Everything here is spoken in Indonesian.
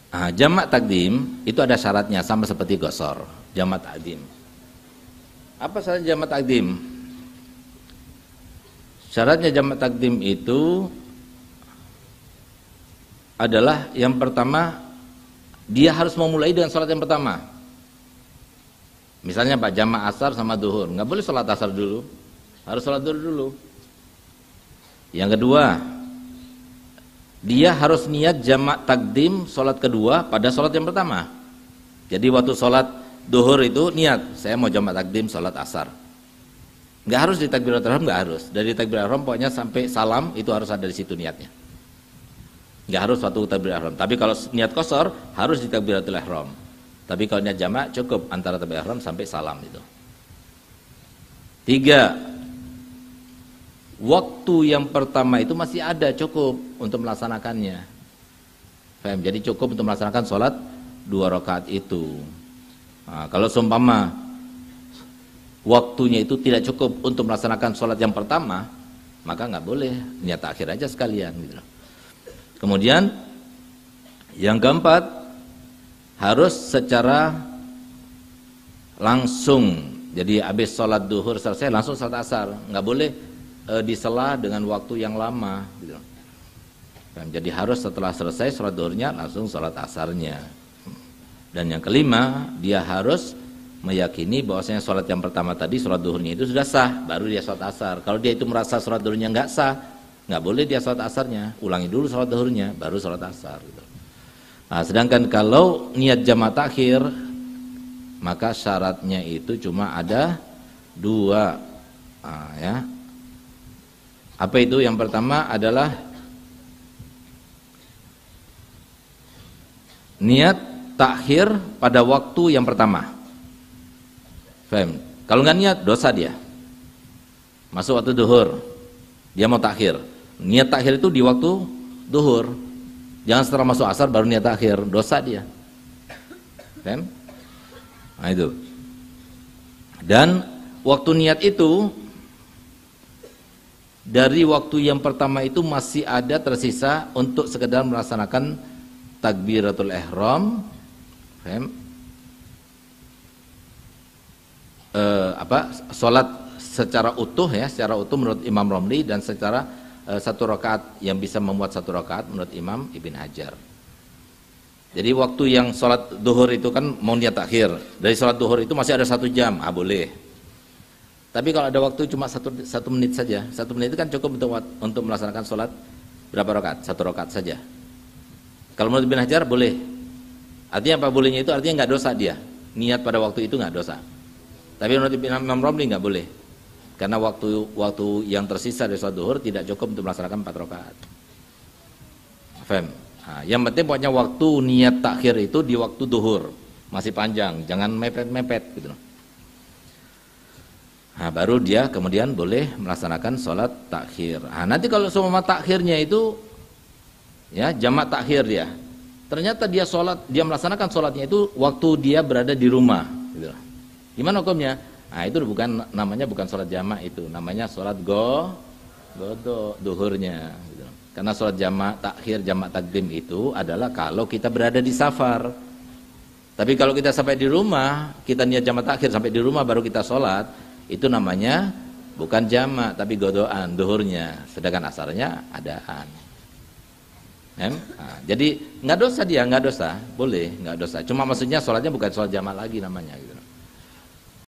Jamak takdim itu ada syaratnya sama seperti qasar. Jamak takdim. Apa syarat jamak takdim? Syaratnya jamak takdim itu adalah yang pertama dia harus memulai dengan sholat yang pertama. Misalnya Pak, jamak asar sama duhur, nggak boleh sholat asar dulu, harus sholat duhur dulu. Yang kedua, dia harus niat jamak takdim sholat kedua pada sholat yang pertama. Jadi waktu sholat duhur itu niat, saya mau jamak takdim sholat asar. Nggak harus di takbiratul ihram, nggak harus. Dari takbiratul ihram pokoknya sampai salam itu harus ada di situ niatnya. Nggak harus waktu takbiratul ihram. Tapi kalau niat qasar harus di takbiratul ihram. Tapi kalau niat jamak cukup antara takbiratul ihram sampai salam itu. 3. Waktu yang pertama itu masih ada cukup untuk melaksanakannya. Faham? Jadi cukup untuk melaksanakan sholat 2 rakaat itu. Kalau seumpama waktunya itu tidak cukup untuk melaksanakan sholat yang pertama, maka nggak boleh, niat akhir aja sekalian gitu. Kemudian yang keempat, harus secara langsung. Jadi habis sholat duhur selesai langsung sholat asar, nggak boleh disela dengan waktu yang lama gitu. Jadi harus setelah selesai sholat duhurnya langsung sholat asarnya. Dan yang kelima, dia harus meyakini bahwasanya sholat yang pertama tadi sholat duhurnya itu sudah sah, baru dia sholat asar. Kalau dia itu merasa sholat duhurnya nggak sah, nggak boleh dia sholat asarnya, ulangi dulu sholat duhurnya baru sholat asar gitu. Sedangkan kalau niat jamak takhir, maka syaratnya itu cuma ada 2 ya. Apa itu? Yang pertama adalah niat takhir pada waktu yang pertama. Faham? Kalau nggak niat, dosa dia. Masuk waktu duhur, dia mau takhir. Niat takhir itu di waktu duhur. Jangan setelah masuk asar baru niat takhir, dosa dia. Faham? Nah itu. Dan waktu niat itu dari waktu yang pertama itu masih ada tersisa untuk sekedar melaksanakan takbiratul ihram, sholat secara utuh ya, secara utuh menurut Imam Romli, dan secara 1 rakaat yang bisa memuat 1 rakaat menurut Imam Ibn Hajar. Jadi waktu yang sholat duhur itu kan mau niat takhir, dari sholat duhur itu masih ada 1 jam, boleh. Tapi kalau ada waktu cuma 1 menit saja, 1 menit itu kan cukup untuk melaksanakan sholat berapa rakaat? 1 rakaat saja. Kalau menurut Ibn Hajar boleh. Artinya apa bolehnya itu? Artinya nggak dosa dia. Niat pada waktu itu nggak dosa. Tapi menurut Imam Romli nggak boleh. Karena waktu yang tersisa dari sholat duhur tidak cukup untuk melaksanakan 4 rakaat. Faham? Yang penting pokoknya waktu niat takhir itu di waktu duhur. Masih panjang, jangan mepet-mepet gitu. Baru dia kemudian boleh melaksanakan sholat takhir. Nanti kalau semua takhirnya itu ya jamak takhir dia, ternyata dia melaksanakan sholatnya itu waktu dia berada di rumah gitu. Gimana hukumnya? Itu namanya bukan sholat jamak, itu namanya sholat godo duhurnya gitu. Karena sholat jamak takhir, jamak takdim itu adalah kalau kita berada di safar. Tapi kalau kita sampai di rumah, kita niat jamak takhir sampai di rumah baru kita sholat, itu namanya bukan jamak tapi godoan duhurnya, sedangkan asarnya adaan. Jadi nggak dosa dia, nggak dosa, boleh, nggak dosa. Cuma maksudnya sholatnya bukan sholat jamak lagi namanya gitu.